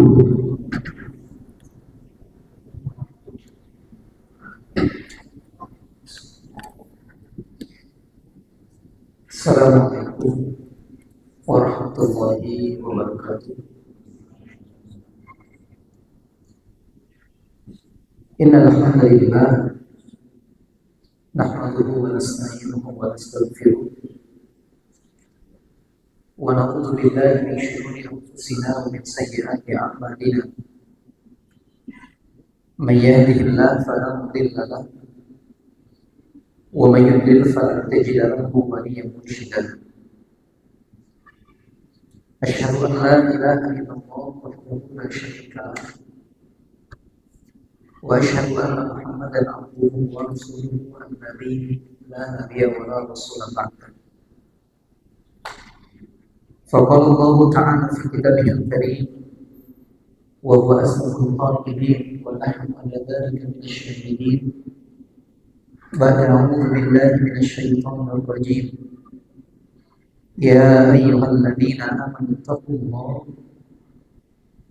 Assalamualaikum warahmatullahi wabarakatuh. Innal hamdalillah nahmaduhu wa nasta'inuhu wa nastaghfiruh wa na'udzu billahi min shururi anfusina wa min sayyiati a'malina. May yahdihillahu fala mudilla lahu wa may yudlil falan tajida lahu waliyyan mursyida. Asyhadu an la ilaha illallah wahdahu la syarika lahu wa asyhadu anna Muhammadan abduhu wa rasuluhu an-nabiy la nabiyya wa la rasula ba'da. Faqala Allah ta'ala fi kitabihil karim wa huwa asdaqul qa'ilin wa nahnu ala dhalika minasy syahidin. Ba'da a'udzu billahi minasy syaithanir rajim. Ya ayyuhalladzina amanu taqullaha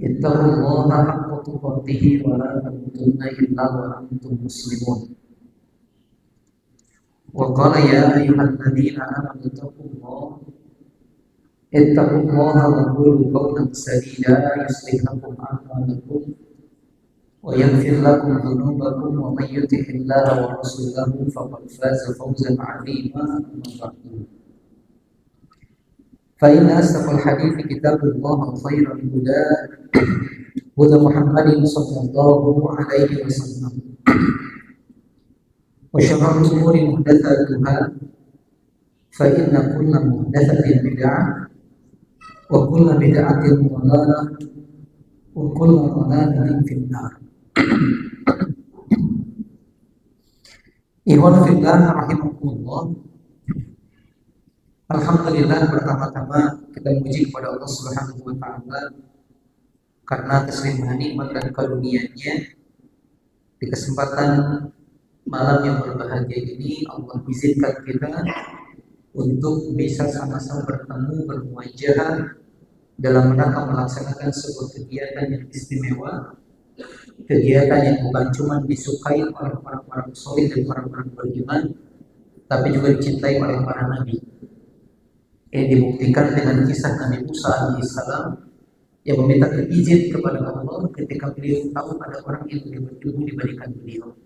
ittaqullaha haqqa tuqatih wa la tamutunna illa wa antum muslimun. Wa qala ya ayyuhalladzina amanu taqullaha ittaqullaha wa qulu qawlan sadida yuslih lakum a'malakum wa yaghfir lakum dhunubakum wa may yuti'illaha wa rasulahu faqad faza fawzan 'azima. Amma ba'du. Fa inna asdaqal hadithi kitabullah wa khairal huda huda Muhammadin sallallahu alaihi wasallam. Wa syarrul umuri muhdatsatuha fa inna kulla muhdatsatin bid'ah wa kulla bid'atin dhalalah wa kulla dhalalatin finnar. Ikhwan fillah rahimakumullah. Alhamdulillah, pertama-tama kita memuji kepada Allah Subhanahu wa taala karena atas limpahan nikmat dan karunia-Nya. Di kesempatan malam yang berbahagia ini Allah izinkan kita untuk bisa sama-sama bertemu bermuajah dalam rangka melaksanakan sebuah kegiatan yang istimewa, kegiatan yang bukan cuma disukai oleh orang-orang soleh dan orang-orang beriman, tapi juga dicintai oleh para nabi. Ini dibuktikan dengan kisah Nabi Musa alaihissalam yang meminta izin kepada Allah ketika beliau tahu ada orang yang lebih berilmu dibandingkan beliau.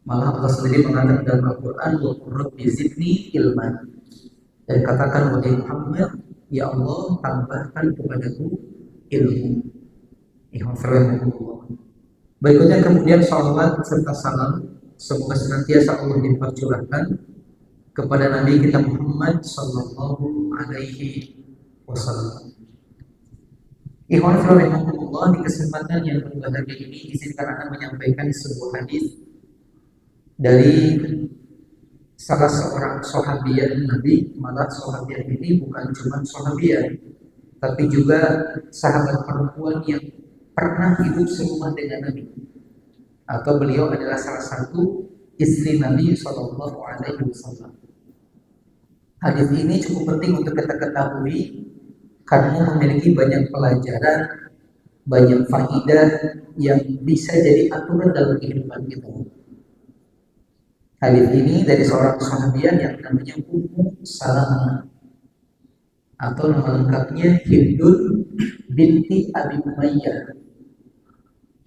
Malah Allah sendiri mengatakan dalam Al-Quran, wa qur rabbi zidni ilman, dan katakan wahai Muhammad, ya Allah tambahkan kepadaku ilmu. Berikutnya kemudian salawat serta salam semoga senantiasa Allah limpahcurahkan kepada Nabi kita Muhammad sallallahu alaihi wasallam. Ikhwan fillah, di kesempatan yang berbahagia ini izinkan saya menyampaikan sebuah hadis dari salah seorang sahabiah Nabi. Malah sahabiah ini bukan cuma sahabiah, tapi juga sahabat perempuan yang pernah hidup serumah dengan Nabi, atau beliau adalah salah satu istri Nabi sallallahu alaihi wasallam. Hadis ini cukup penting untuk kita ketahui karena memiliki banyak pelajaran, banyak faedah yang bisa jadi aturan dalam kehidupan kita. Hadis ini dari seorang sahabiah yang namanya Ummu Salamah, atau nama lengkapnya Hindul binti Abi Umayyah.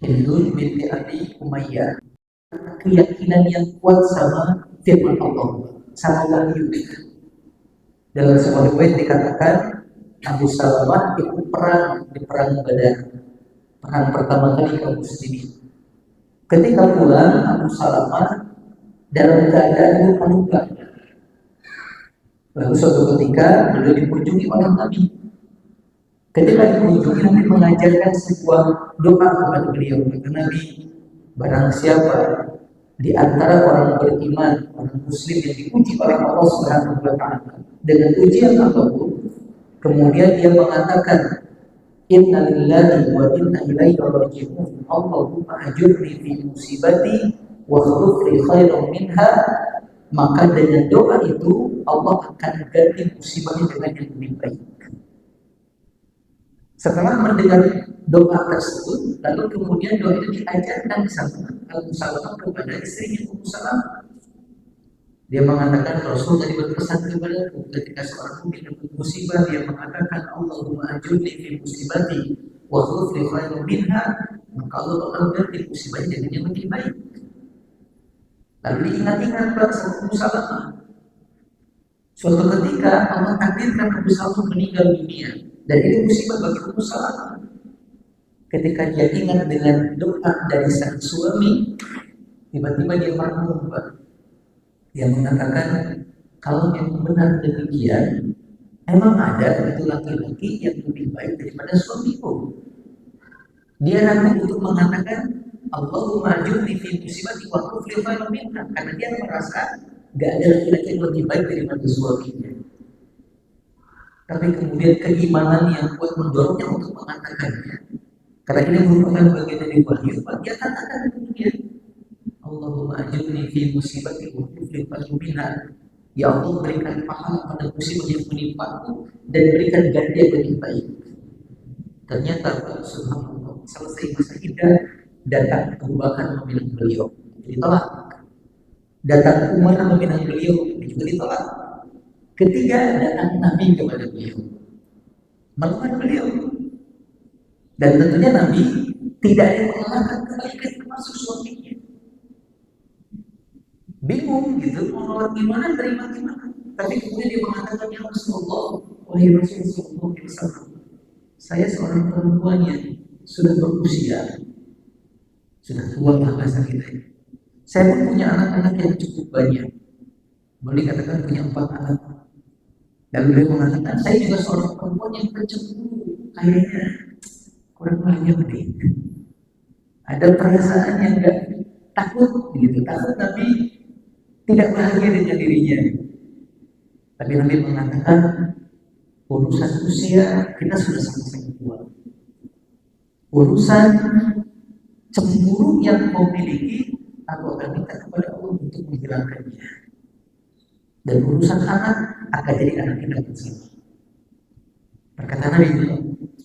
Hindul binti Abi Umayyah, keyakinan yang kuat sama firman Allah, sama wahyu. Dalam sebuah riwayat dikatakan Abu Salamah ikut perang di perang Badar, perang pertama kali kaum muslimin. Ketika pulang, Abu Salamah dalam keadaan luka. Lalu suatu ketika beliau dikunjungi oleh Nabi. Ketika dikunjungi, Nabi mengajarkan sebuah doa kepada beliau. Kata Nabi, barang siapa di antara orang beriman, orang muslim yang diuji oleh Allah Subhanahu wa taala dengan ujian apapun, kemudian dia mengatakan inna lillahi wa inna ilaihi raji'un, Allahumma ajurni fi musibati wa khuluf li khairan minha, maka dengan doa itu Allah akan ganti musibahnya dengan yang lebih baik. Setelah mendengar doa tersebut, lalu kemudian doa itu diajarkan sama Abu Salamah kepada istrinya Ummu Salamah. Dia mengatakan, Rasul tadi berpesan kepadaku ketika seorang mukmin dapat musibah, dia mengatakan, Allahumma ajurni fi musibati wa khudh li khairan minha. Maka Allah bakal ganti musibah jadi yang lebih baik. Lalu diingat-ingat sama Ummu Salamah. Suatu ketika Allah takdirkan Abu Salamah meninggal dunia, dan itu musibah bagi Ummu Salamah. Ketika dia ingat dengan doa dari sang suami, tiba-tiba dia merenung, dia mengatakan, kalau memang benar demikian, emang ada itu laki-laki yang lebih baik daripada suamiku. Dia ragu untuk mengatakan, Allahumma ajurni fi musibati wa khudh li khairan minha, karena dia merasa gak ada laki-laki yang lebih baik daripada suaminya. Tapi kemudian keimanan yang kuat mendorongnya untuk mengatakannya. Karena ini merupakan bagian dari wahyu, dia katakan kemudian, Allahumma ajurni fi musibati wa khudh li khairan minha. Ya Allah, berikan pahala pada musibah yang menimpaku dan berikan ganti yang lebih baik. Ternyata subhanallah, selesai masa iddah, datang Abu Bakar meminang beliau, ditolak. Datang Umar meminang beliau, juga ditolak. Ketiga, datang Nabi kepada beliau, melamar beliau. Dan tentunya Nabi tidak ada yang mengalahkan kebaikan termasuk suaminya. Bingung gitu, mau nolak gimana, terima gimana. Tapi kemudian dia mengatakan, ya Rasulullah, wahai Rasulullah SAW, saya seorang perempuan yang sudah berusia, sudah tua lah bahasa kita. Saya pun punya anak-anak yang cukup banyak. Boleh katakan punya 4 anak. Dan beliau mengatakan, saya juga seorang perempuan yang pencemburu, kayaknya kurang banyak nih. Ada perasaan yang enggak takut gitu, takut tapi tidak bahagia dengan dirinya. Tapi Nabi mengatakan, urusan usia kita sudah sama-sama tua. Urusan cemburu yang kau miliki, aku akan minta kepada Allah untuk menghilangkannya. Dan urusan anak akan jadi anak kita bersama. Perkataan Nabi itu.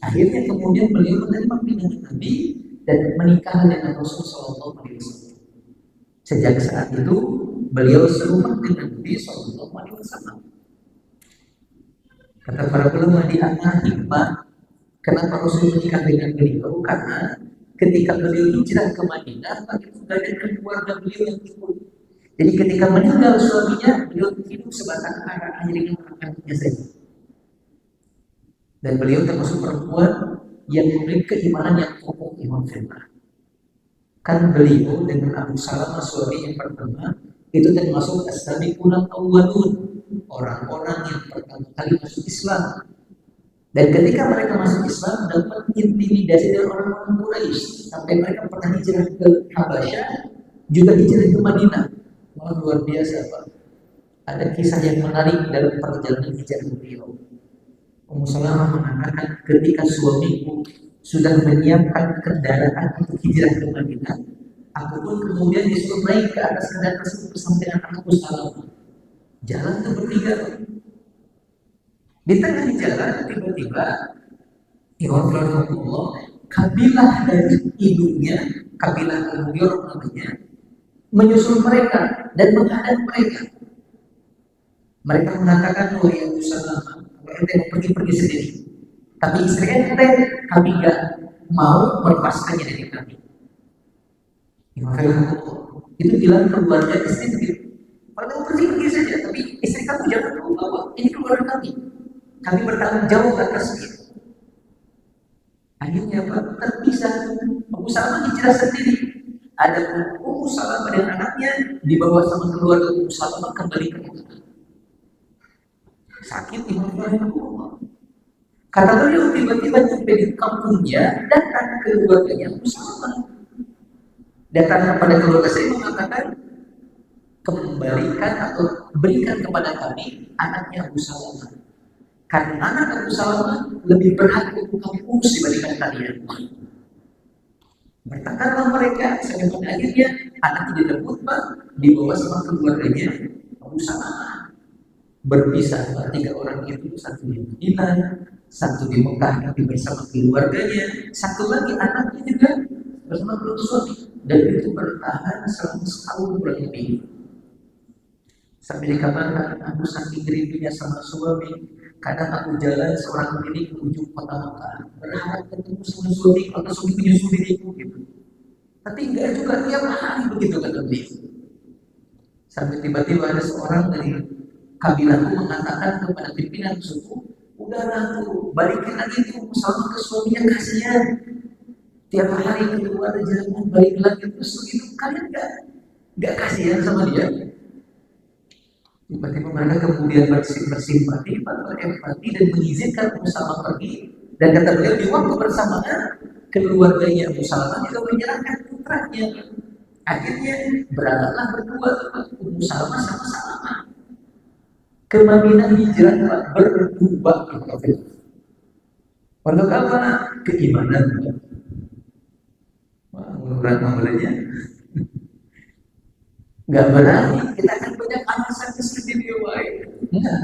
Akhirnya kemudian beliau menerima pinangan Nabi dan menikah dengan Rasulullah SAW. Sejak saat itu beliau serumah dengan Nabi SAW. Kata para ulama di antara hikmah kenapa Rasul menikah dengan beliau, karena ketika beliau hijrah ke Madinah, itu keadaan keluarga beliau yang ikut. Jadi ketika meninggal suaminya, beliau hidup sebatang kara hanya dengan anak-anaknya saja. Dan beliau termasuk perempuan yang memiliki keimanan yang kokoh, iman firman. Kan beliau dengan Abu Salamah suami yang pertama itu termasuk as-sabiquna awwalun, orang-orang yang pertama kali masuk Islam. Dan ketika mereka masuk Islam dapat intimidasi dari orang-orang Quraisy sampai mereka pernah hijrah ke Habasyah, juga hijrah ke Madinah. Wah, luar biasa Pak. Ada kisah yang menarik dalam perjalanan hijrah beliau. Ummu Salamah mengatakan, ketika suamiku sudah menyiapkan kendaraan untuk hijrah ke Madinah, aku pun kemudian disuruh naik ke atas kendaraan tersebut bersama dengan Abu Salamah. Jalan itu bertiga. Di tengah jalan tiba-tiba, ya Allah, kabilah dari ibunya, kabilah Al-Mughirah namanya, menyusul mereka dan menghadap mereka. Mereka mengatakan, wahai Abu Salamah, ente mau pergi sendiri. Tapi istri ente, kami gak mau melepaskannya dari kami. Itu bilang keluarga istri begitu. Kalau pergi saja, tapi istri kamu jangan tahu bahwa ini keluarga kami. Kami bertanggung jawab atasnya. Akhirnya Pak terpisah. Abu Salamah hijrah sendiri. Ada Ummu Salamah dan anaknya dibawa sama keluarga Ummu Salamah kembali ke Madinah. Sakit di Allah. Kata beliau tiba-tiba sampai di kampungnya, datang keluarganya Ummu Salamah. Datang kepada keluarga saya mengatakan, kembalikan atau berikan kepada kami anaknya Abu Salamah. Karena anak Abu Salamah lebih berhak untuk kami urus dibandingkan kalian. Bertengkarlah mereka, sampai pada akhirnya anak direbut Pak, dibawa sama keluarganya Abu Salamah. Berpisah 3 orang itu, satu di Madinah, satu di Mekah tapi bersama keluarganya, satu lagi anaknya juga bersama suami, dan itu bertahan selama setahun kurang lebih. Sampai dikabarkan aku saking rindunya sama suami, kadang aku jalan seorang diri ke ujung kota Mekah, berharap ketemu sama suami atau suami menyusul diriku gitu. Tapi enggak juga tiap hari begitu kata beliau. Sampai tiba-tiba ada seorang dari kabilahku mengatakan kepada pimpinan suku, udahlah tuh, balikin lagi tuh sama ke suaminya, kasihan. Tiap hari keluar jalan balik lagi terus begitu, kalian enggak kasihan sama dia? Tiba-tiba mereka kemudian bersimpati, berempati dan mengizinkan Abu Salamah pergi. Dan kata beliau di waktu bersamaan keluarganya Abu Salamah juga menyerahkan putranya. Akhirnya berangkatlah berdua Abu Salamah sama Salamah ke Madinah, hijrah berdua. Untuk apa? Keimanan. Menurut namanya nggak berani, kita akan banyak alasan sendiri riwayat. Enggak.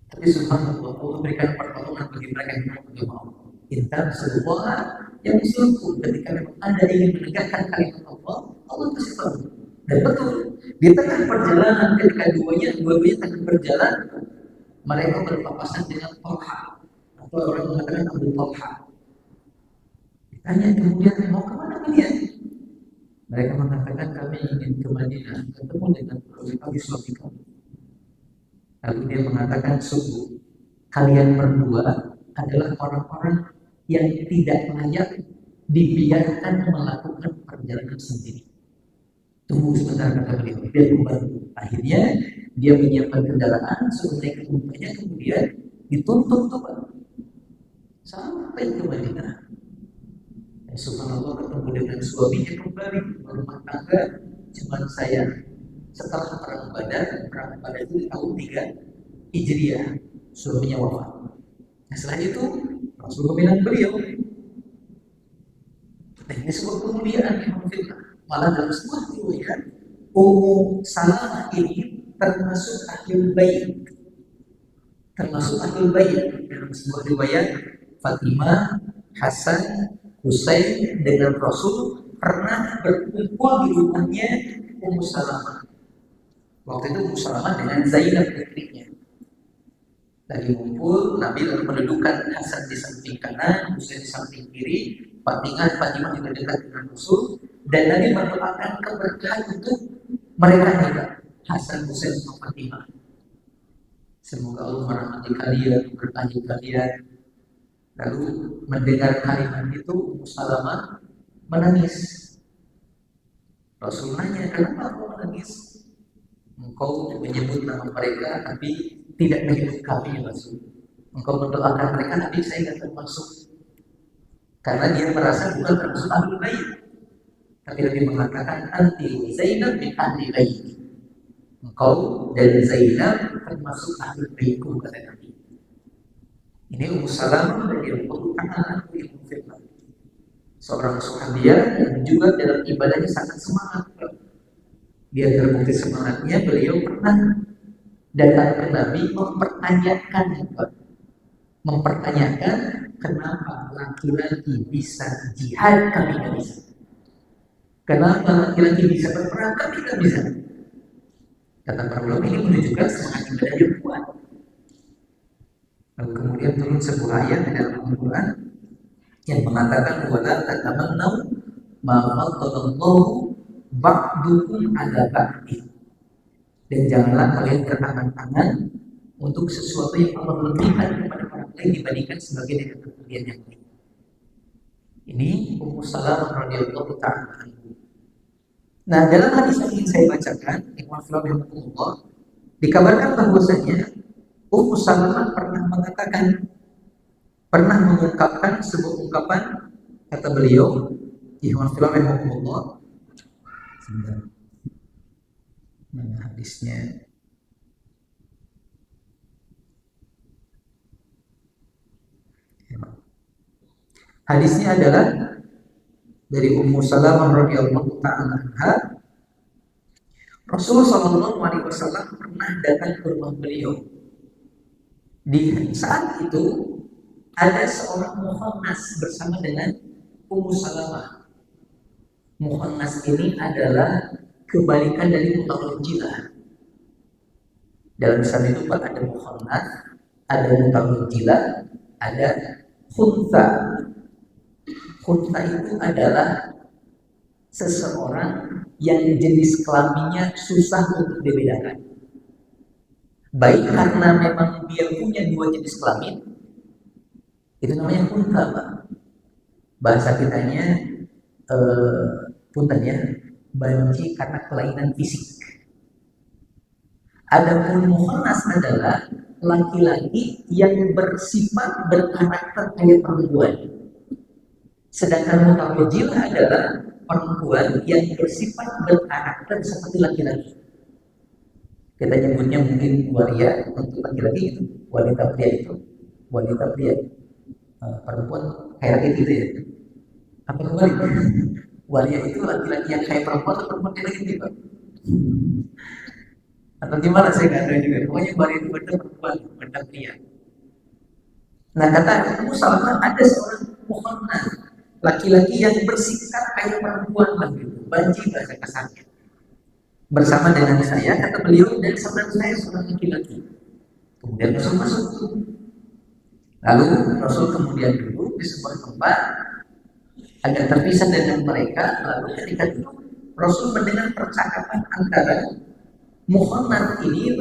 Tapi subhanallah, Allah berikan pertolongan bagi mereka yang berdoa. Intan sebuah yang disuruh ketika memang Anda ingin menegakkan kalimat Allah, Allah kasih tahu. Dan betul, di tengah perjalanan ketika dua-duanya tengah berjalan, mereka berpapasan dengan Talha, atau orang mengatakan Abu Talha. Ditanya kemudian, mau kemana kalian? Mereka mengatakan kami ingin ke Madinah, ketemu dengan pagi suami kami. Lalu dia mengatakan, sungguh kalian berdua adalah orang-orang yang tidak layak dibiarkan melakukan perjalanan sendiri. Tunggu sebentar kata beliau, biar membantu. Akhirnya dia menyiapkan kendaraan, suruh naik ke umpanya, kemudian dituntut tuh sampai ke Madinah. Subhanallah, ketemu dengan suaminya kembali berumah tangga. Cuman saya setelah perang Badar itu tahun 3 Hijriah, suaminya wafat. Nah, setelah itu Rasul meminang beliau. Dan ini sebuah kemuliaan yang fitnah. Malah dalam sebuah riwayat, Ummu Salamah ini termasuk ahlul bait. Termasuk ahlul bait. Dalam sebuah riwayat, Fatimah, Hasan, Husain dengan Rasul pernah berkumpul di rumahnya Ummu Salamah. Waktu itu Ummu Salamah dengan Zainab putrinya. Lagi ngumpul, Nabi lalu mendudukan Hasan di samping kanan, Husain di samping kiri, Fatimah juga dekat dengan Rasul, dan Nabi mendoakan keberkahan untuk mereka juga, Hasan, Husain, dan Fatimah. Semoga Allah merahmati kalian, berkahi kalian. Lalu mendengar kalimat itu, Ummu Salamah menangis. Rasul nanya, kenapa kau menangis? Engkau menyebut nama mereka, tapi tidak menyebut kami, ya Rasul. Engkau mendoakan mereka, tapi saya tidak termasuk. Karena dia merasa bukan termasuk ahlul bait. Tapi lebih mengatakan, anti Zainab bin ahli bait. Engkau dan Zainab termasuk ahlul baitku, kata Nabi. Ini Ummu Salamah dari Allah yang fitnah. Seorang sahabiah yang juga dalam ibadahnya sangat semangat. Dia terbukti semangatnya, beliau pernah datang ke Nabi mempertanyakan kenapa laki-laki bisa jihad, kami tidak bisa. Kenapa laki-laki bisa berperang, kami tidak bisa. Kata para ulama, ini menunjukkan semangat ibadah yang kuat. Lalu kemudian turun sebuah ayat dalam Al-Quran yang mengatakan wala tatamannaw ma faddalallahu ba'dukum ala ba'din. Dan janganlah kalian bertangan-tangan untuk sesuatu yang Allah lebihkan kepada orang lain dibandingkan sebagai dari kalian yang lain. Ini Ummu Salamah radhiyallahu ta'ala. Nah, dalam hadis yang ingin saya bacakan, Ikhwan fillah rahimakumullah, dikabarkan bahwasanya Ummu Salamah pernah mengungkapkan sebuah ungkapan, kata beliau, Ikhwan fillah rahimakumullah. Sebentar. Mana hadisnya? Hadisnya adalah dari Ummu Salamah radhiyallahu ta'ala anha. Rasulullah sallallahu alaihi wasallam pernah datang ke rumah beliau. Di saat itu ada seorang muhannas bersama dengan Ummu Salamah. Muhannas ini adalah kebalikan dari mutawajilah. Dalam Islam itu ada muhannas, ada mutawajilah, ada khunsa. Khunsa itu adalah seseorang yang jenis kelaminnya susah untuk dibedakan. Baik karena memang dia punya dua jenis kelamin, itu namanya khunsa, Pak. Bahasa kitanya punten ya, banci karena kelainan fisik. Adapun muhannas adalah laki-laki yang bersifat berkarakter kayak perempuan. Sedangkan mutawajjil adalah perempuan yang bersifat berkarakter seperti laki-laki. Kita nyebutnya mungkin waria untuk laki-laki itu, wanita pria itu, wanita pria. Perempuan kayak laki gitu ya. Apa kembali? Waria itu laki-laki yang kayak perempuan atau perempuan kayak laki gitu? Atau gimana saya nggak tahu juga. Pokoknya waria itu benar perempuan, benar pria. Nah kata Ummu Salamah ada seorang muhannas, laki-laki yang bersikap kayak perempuan lah gitu, banci bahasa kasarnya. Bersama dengan saya, kata beliau, dan saudara saya seorang laki-laki. Kemudian Rasul masuk. Lalu Rasul kemudian duduk di sebuah tempat agak terpisah dengan mereka. Lalu ketika itu Rasul mendengar percakapan antara muhannas ini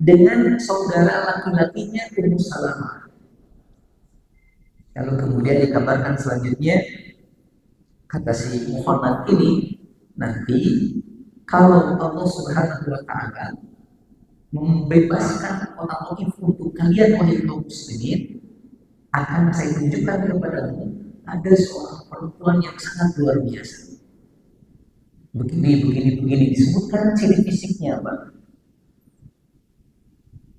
dengan saudara laki-lakinya Ummu Salamah. Lalu kemudian dikabarkan selanjutnya, kata si muhannas ini, nanti kalau Allah Subhanahu wa Ta'ala membebaskan orang-orang untuk kalian wahai kaum muslimin, akan saya tunjukkan kepadamu ada seorang perempuan yang sangat luar biasa. Begini disebutkan ciri fisiknya, Pak.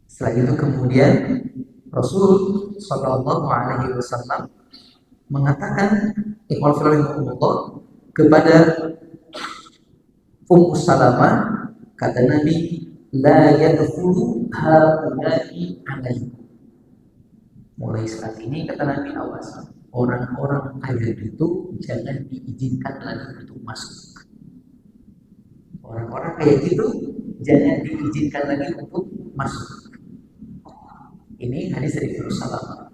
Setelah itu kemudian Rasul Shallallahu Alaihi Wasallam mengatakan kepada Ummu Salamah, kata Nabi, la yadkhulu haula'i alaikum. Mulai saat ini kata Nabi, awas, orang-orang kafir itu jangan diizinkan lagi untuk masuk. Orang-orang kayak gitu jangan diizinkan lagi untuk masuk. Ini hadis dari Rasulullah.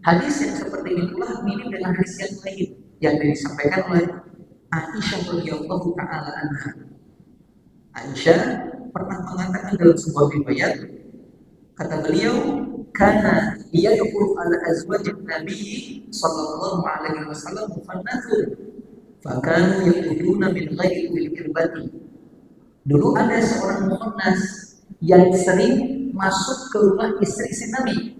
Hadis yang seperti itulah mirip dengan hadis yang lain yang disampaikan oleh Aisyah radhiyallahu taala anha. Aisyah pernah mengatakan dalam sebuah riwayat, kata beliau, karena dia yaqulu ala azwajin Nabi sallallahu alaihi wasallam mufannathun fakanu yaquluna min ghairi irbati. Dulu ada seorang muhannas yang sering masuk ke rumah istri si Nabi,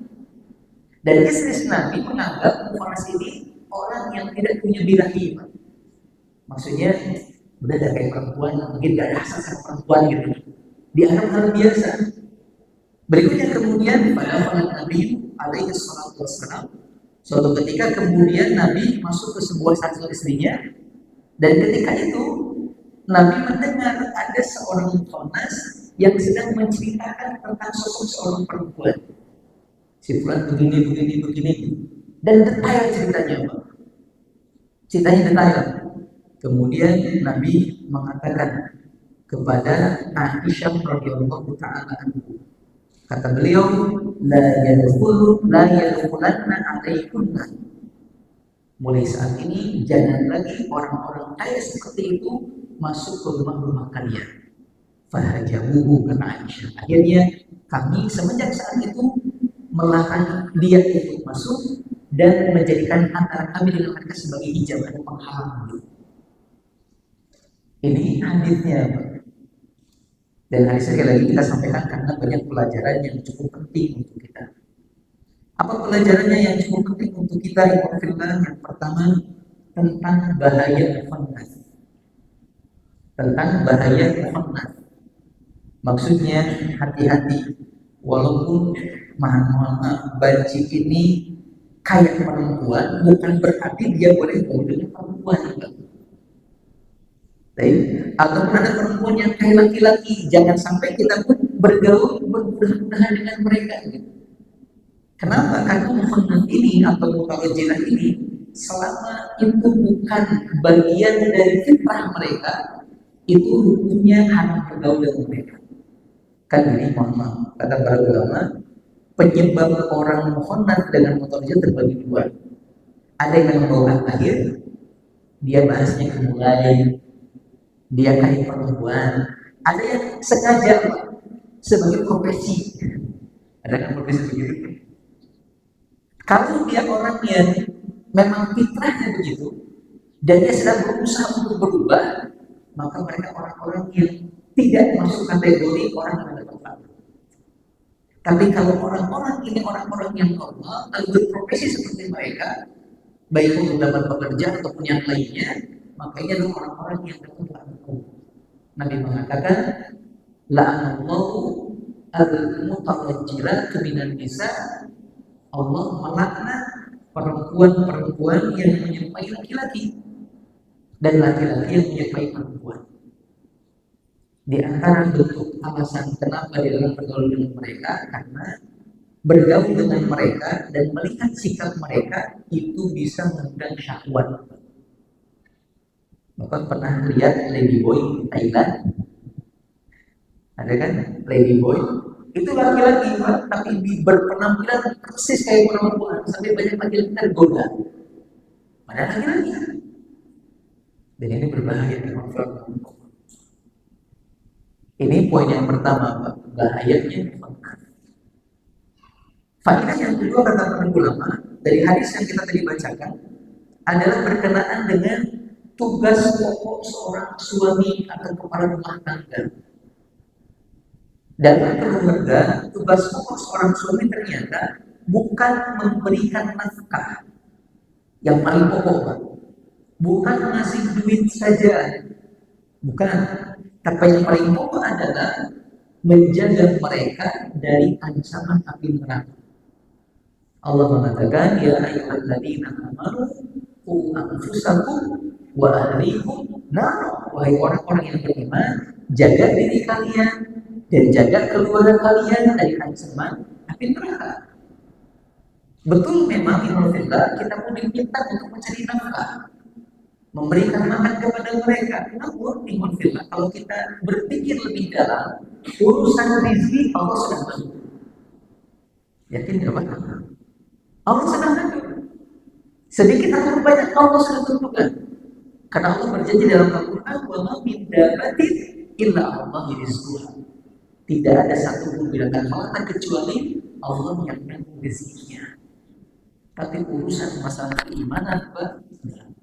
dan istri si Nabi menganggap muhannas ini orang yang tidak punya birahi. Maksudnya udah ada kayak perempuan, mungkin gak ada asal sama perempuan gitu, dianggap hal biasa. Berikutnya kemudian pada Nabi alaihi salatu wassalam, suatu ketika kemudian Nabi masuk ke sebuah satu istrinya, dan ketika itu Nabi mendengar ada seorang muhannas yang sedang menceritakan tentang sosok seorang perempuan. Si fulan begini, dan detail ceritanya, Pak. Ceritanya detail. Kemudian Nabi mengatakan kepada Aisyah radhiyallahu taala anha, kata beliau, la yadkhulanna alaikunna. Mulai saat ini jangan lagi orang-orang kaya seperti itu masuk ke rumah-rumah kalian. Fahajabuhu, kata Aisyah. Akhirnya kami semenjak saat itu melarang dia untuk masuk dan menjadikan antara kami dengan mereka sebagai hijab atau penghalang. Ini hadisnya, Pak. Dan hadisnya sekali lagi kita sampaikan karena banyak pelajaran yang cukup penting untuk kita. Apa pelajarannya yang cukup penting untuk kita? Yang pertama, tentang bahaya muhannas. Tentang bahaya muhannas. Maksudnya hati-hati, walaupun maaf banci ini kayak perempuan, bukan berarti dia boleh bergaul dengan perempuan. Ataupun ada perempuan yang kayak laki-laki, jangan sampai kita pun bergaul bermudah-mudahan dengan mereka. Kenapa? Karena muhannad ini atau mutawajilah ini selama itu bukan bagian dari fitrah mereka, itu hukumnya haram bergaul dengan mereka. Kan ini mohon maaf, kata para ulama, penyebab orang muhannad dengan mutawajilah terbagi dua. Ada yang membawa akhir, dia bahasnya mulai, dia kayak perempuan. Ada yang sengaja sebagai profesi. Ada kan profesi begitu? Kalau dia orang yang memang fitrahnya begitu dan dia sedang berusaha untuk berubah, maka mereka orang-orang yang tidak masuk kategori orang yang ada tempat. Tapi kalau orang-orang ini orang-orang yang normal dan berprofesi seperti mereka, baik untuk dapat pekerjaan ataupun yang lainnya, maka ini adalah orang-orang yang bertempat. Nabi mengatakan, la'anallahu al-mutawajjilat minan nisa. Allah melaknat perempuan-perempuan yang menyerupai laki-laki dan laki-laki yang menyerupai perempuan. Di antara bentuk alasan kenapa dia dalam bergaul dengan mereka, karena bergaul dengan mereka dan melihat sikap mereka itu bisa mengundang syahwat. Bapak pernah lihat Ladyboy Thailand? Ada kan Ladyboy? Itu laki-laki Pak, tapi berpenampilan persis kayak perempuan, sampai banyak laki-laki tergoda. Padahal laki-laki. Dan ini berbahaya. Ini poin yang pertama, Pak. Bahayanya. Faedah yang kedua kata para ulama dari hadis yang kita tadi bacakan adalah berkenaan dengan tugas pokok seorang suami atau kepala rumah tangga. Dalam keluarga, tugas pokok seorang suami ternyata bukan memberikan nafkah yang paling pokok, Pak. Bukan ngasih duit saja, bukan. Tapi yang paling pokok adalah menjaga mereka dari ancaman api neraka. Allah mengatakan, ya ayyuhalladzina amanu qu anfusakum wa ahlikum nar. Wahai orang-orang yang beriman, jaga diri kalian dan jaga keluarga kalian dari ancaman api neraka. Betul memang Alhamdulillah kita pun diminta untuk mencari nafkah, memberikan makan kepada mereka. Namun Alhamdulillah kalau kita berpikir lebih dalam, urusan rezeki Allah sudah tahu. Yakin nggak Pak? Allah sudah tahu. Sedikit atau banyak Allah sudah tentukan. Karena Allah berjanji dalam Al-Quran, wa ma min dabbatin illa Allah rizquha. Tidak ada satu pun binatang melata kecuali Allah yang menanggung rezekinya. Tapi urusan masalah keimanan, Pak,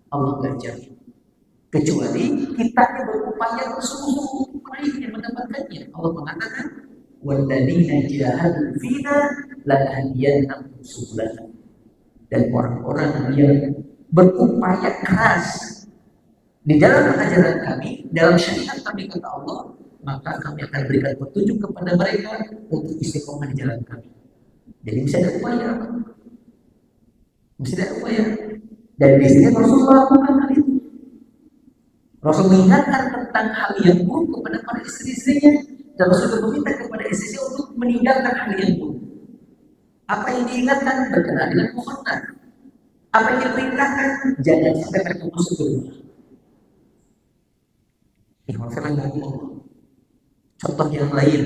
Allah nggak jamin. Kecuali kita yang berupaya bersungguh-sungguh meraih yang mendapatkannya. Allah mengatakan, walladzina jahadu fina lanahdiyannahum subulana. Dan orang-orang yang berupaya keras di dalam ajaran kami, dalam syariat kami kata Allah, maka kami akan berikan petunjuk kepada mereka untuk istiqomah di jalan kami. Jadi bisa ada upaya, bisa ada upaya. Dan biasanya Rasulullah lakukan hal itu. Rasul mengingatkan tentang hal yang buruk kepada para istri-istrinya, dan Rasul juga meminta kepada istrinya untuk meninggalkan hal yang buruk. Apa yang diingatkan berkenaan dengan muhannad. Apa yang diperintahkan jangan sampai mereka masuk ke rumah. Contoh yang lain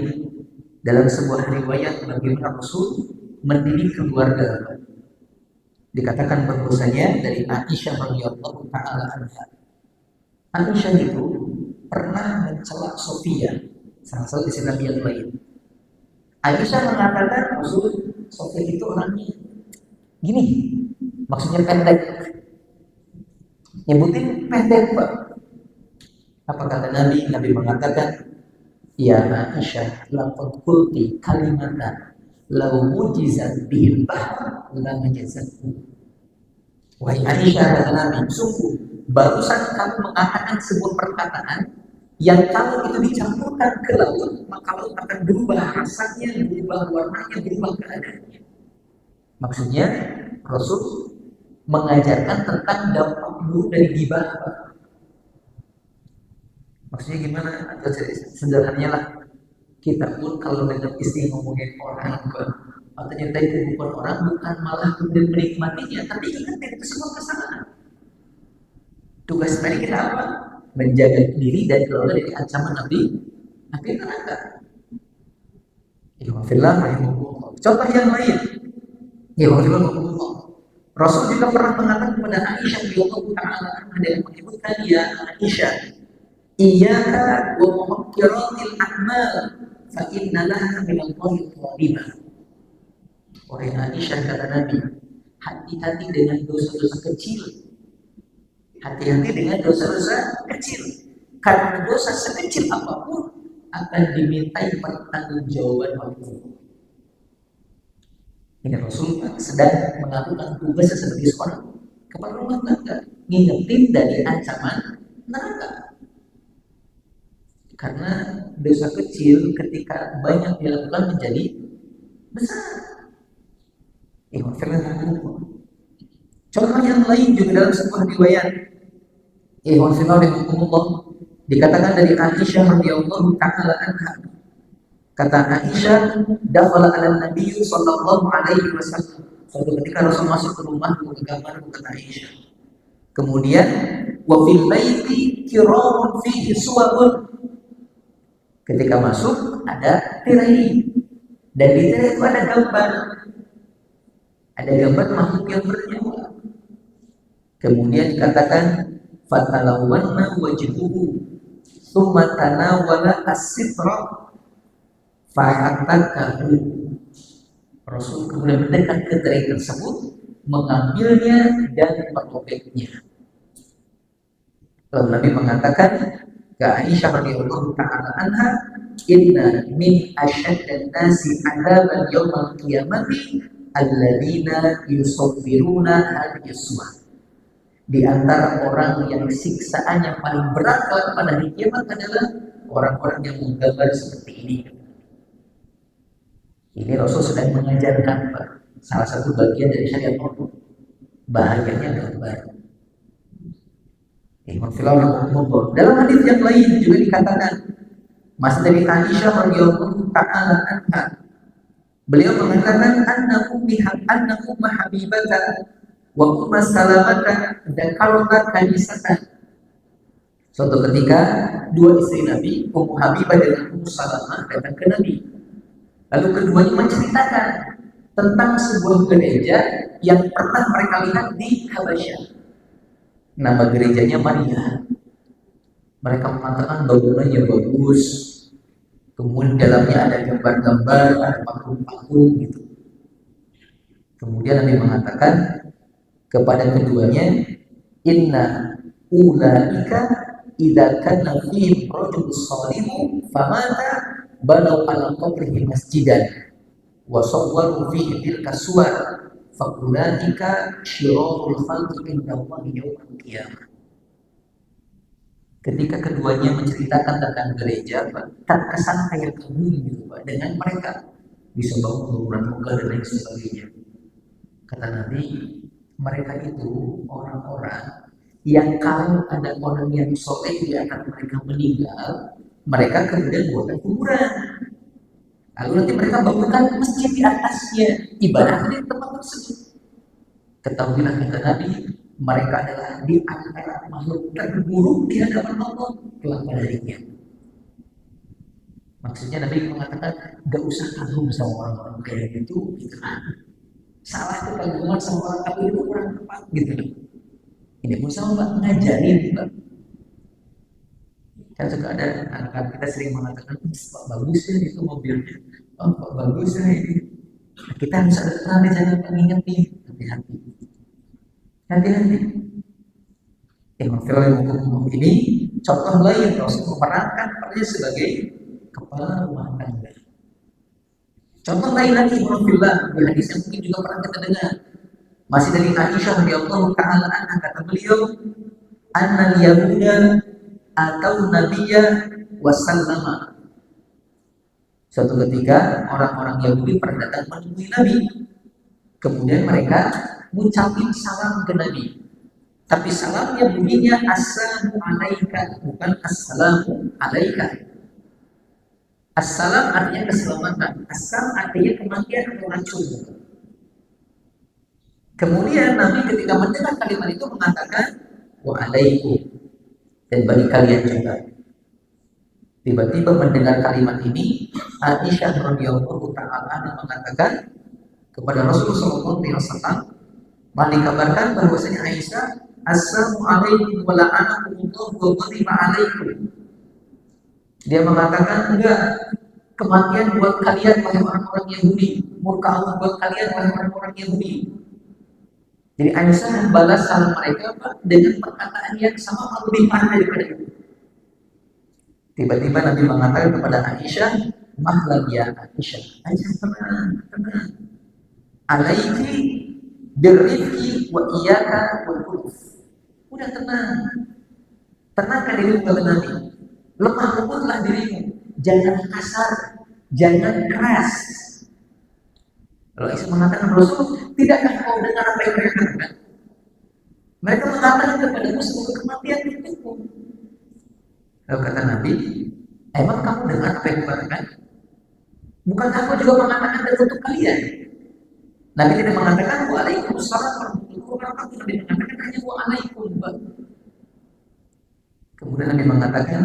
dalam sebuah riwayat bagaimana Rasul mendidik keluarga. Dikatakan bahwasanya dari Aisyah radhiyallahu taala anha. Aisyah itu pernah mencela Sofia, salah satu istri Nabi yang lain. Aisyah mengatakan Rasul Sofia itu orangnya gini, maksudnya pendek. Nyebutin pendek, Pak. Apa kata Nabi? Nabi mengatakan, ya Aisyah, laqad qulti kalimatan law mujizat bil bahr la majazatku. Wahai Aisyah, kata Nabi, sungguh barusan kamu mengatakan sebuah perkataan yang kalau itu dicampurkan ke laut, maka laut akan berubah rasanya, berubah warnanya, berubah keadaannya. Maksudnya Rasul mengajarkan tentang dampak buruk dari ghibah. Maksudnya gimana? Sederhananya lah, kita pun kalau dengar istri ngomongin orang, atau nyintai kehidupan orang bukan malah kemudian menikmatinya, tapi ingat itu semua kesalahan. Tugas tadi kita apa? Menjaga diri dan keluarga dari ancaman api neraka. Ihwafillah rahimahullah. Contoh yang lain, ihwafillah rahimahullah. Rasul juga pernah mengatakan kepada Aisyah radhiyallahu taala anha dan menyebutkan, ya Aisyah, iyyaka wa muhaqqiratil a'mal fa inna laha min Allahi thalibah. Wahai Aisyah, kata Nabi, hati-hati dengan dosa-dosa kecil. Hati-hati dengan dosa-dosa kecil. Karena dosa sekecil apapun akan dimintai pertanggungjawaban Allah. Ini Rasul sedang melakukan tugas sebagai seorang kepala rumah tangga, ngingetin dari ancaman neraka. Karena dosa kecil ketika banyak dilakukan menjadi besar. Contoh yang lain juga dalam sebuah riwayat, dikatakan dari Aisyah radhiyallahu taala anha. Kata Aisyah, dakhala 'ala Nabi sallallahu alaihi wasallam. Suatu ketika Rasul masuk ke rumah gambar kata Aisyah. Kemudian wa fil baiti kiramun fihi suwarun. Ketika masuk ada tirai. Dan di tirai itu ada gambar. Ada gambar makhluk yang bernyawa. Kemudian dikatakan fatalawanna wajhuhu thumma tanawala as-sitra fa'atakahu. Rasul kemudian mendekat ke tirai tersebut, mengambilnya dan merobeknya. Lalu Nabi mengatakan ke Aisyah radhiyallahu taala anha, inna min asyaddan nasi 'adzaban yaumil qiyamati alladzina yusawwiruna al-yusma. Di antara orang yang siksaan yang paling berat pada hari kiamat adalah orang-orang yang menggambar seperti ini. Ini Rasul sedang mengajarkan salah satu bagian dari syariat Allah, bahayanya gambar. Dalam hadis yang lain juga dikatakan, masih dari Aisyah radhiyallahu taala anha, beliau mengatakan anna umma habibata wa umma salamata dzakarna kanisatan. Suatu ketika dua istri Nabi, Ummu Habibah dan Ummu Salamah datang ke Nabi. Lalu keduanya menceritakan tentang sebuah gereja yang pernah mereka lihat di Habasyah. Nama gerejanya Maria. Mereka mengatakan bangunannya bagus. Kemudian dalamnya ada gambar-gambar, ada patung-patung gitu. Kemudian Nabi mengatakan kepada keduanya, inna ulaika idza kana fihim rajulun shalimun famata banaw ala qabrihi masjidan wa sawwaru fihi tilka suwar faqulaika syirarul khalqi inda Allahi yawmal qiyamah. Ketika keduanya menceritakan tentang gereja, terkesan kayak kagum gitu Pak, dengan mereka bisa bangun bangunan megah dan lain sebagainya. Kata Nabi, mereka itu orang-orang yang kalau ada orang yang soleh di antara mereka meninggal, mereka kemudian buatkan kuburan. Lalu nanti mereka bangunkan masjid di atasnya, ibadah di tempat tersebut. Ketahuilah kata Nabi, mereka adalah di antara makhluk terburuk di hadapan Allah kelak pada harinya. Maksudnya Nabi mengatakan, gak usah kagum sama orang-orang kayak gitu kan. Salah itu kaguman sama orang kafir itu kurang tepat gitu. Ini pun sama Mbak, ngajarin Mbak. Kan suka ada anak-anak kita sering mengatakan, Pak bagus ya itu mobilnya, oh Pak bagus ya ini. Nah, kita harus ada terang di sana Pak, ngingetin, hati-hati. Hati-hati. Ini contoh lain Rasul memerankan dia sebagai kepala rumah tangga. Contoh lain lagi di hadis yang mungkin juga pernah kita dengar. Masih dari Aisyah radhiyallahu taala anha, kata beliau, annal yahuda atau nabiyya wasallama. Suatu ketika orang-orang Yahudi pernah datang menemui Nabi. Kemudian mereka mengucapkan salam ke Nabi. Tapi salamnya bunyinya assalamu alaika, bukan assalamu alaika. Assalam artinya keselamatan, asam artinya kematian atau racun. Kemudian Nabi ketika mendengar kalimat itu mengatakan wa alaikum, dan bagi kalian juga. Tiba-tiba mendengar kalimat ini, Aisyah radhiyallahu taala mengatakan kepada Rasulullah sallallahu alaihi wasallam, malah dikabarkan bahwasanya Aisyah, assalamualaikum wa la'anakumullah wa ghadiba alaikum. Dia mengatakan, enggak, kematian buat kalian wahai orang-orang Yahudi, murka Allah buat kalian wahai orang-orang Yahudi. Jadi Aisyah membalas salam mereka dengan perkataan yang sama atau lebih parah daripada itu. Tiba-tiba Nabi mengatakan kepada Aisyah, mahlan ya Aisyah, Aisyah tenang, tenang. Alaiki birrifqi wa iyyaka wal uluf. Udah tenang. Tenangkan dirimu kata Nabi. Lemah lembutlah dirimu. Jangan kasar, jangan keras. Kalau Aisyah mengatakan, Rasul, tidakkah kau dengar apa yang mereka katakan? Mereka mengatakan kepadamu sebuah kematian itu. Lalu kata Nabi, emang kamu dengar apa yang kukatakan? Bukan aku juga mengatakan dan untuk kalian. Nabi tidak mengatakan waalaikumsalam warahmatullahi wabarakatuh. Nabi mengatakan hanya waalaikum. Kemudian Nabi mengatakan,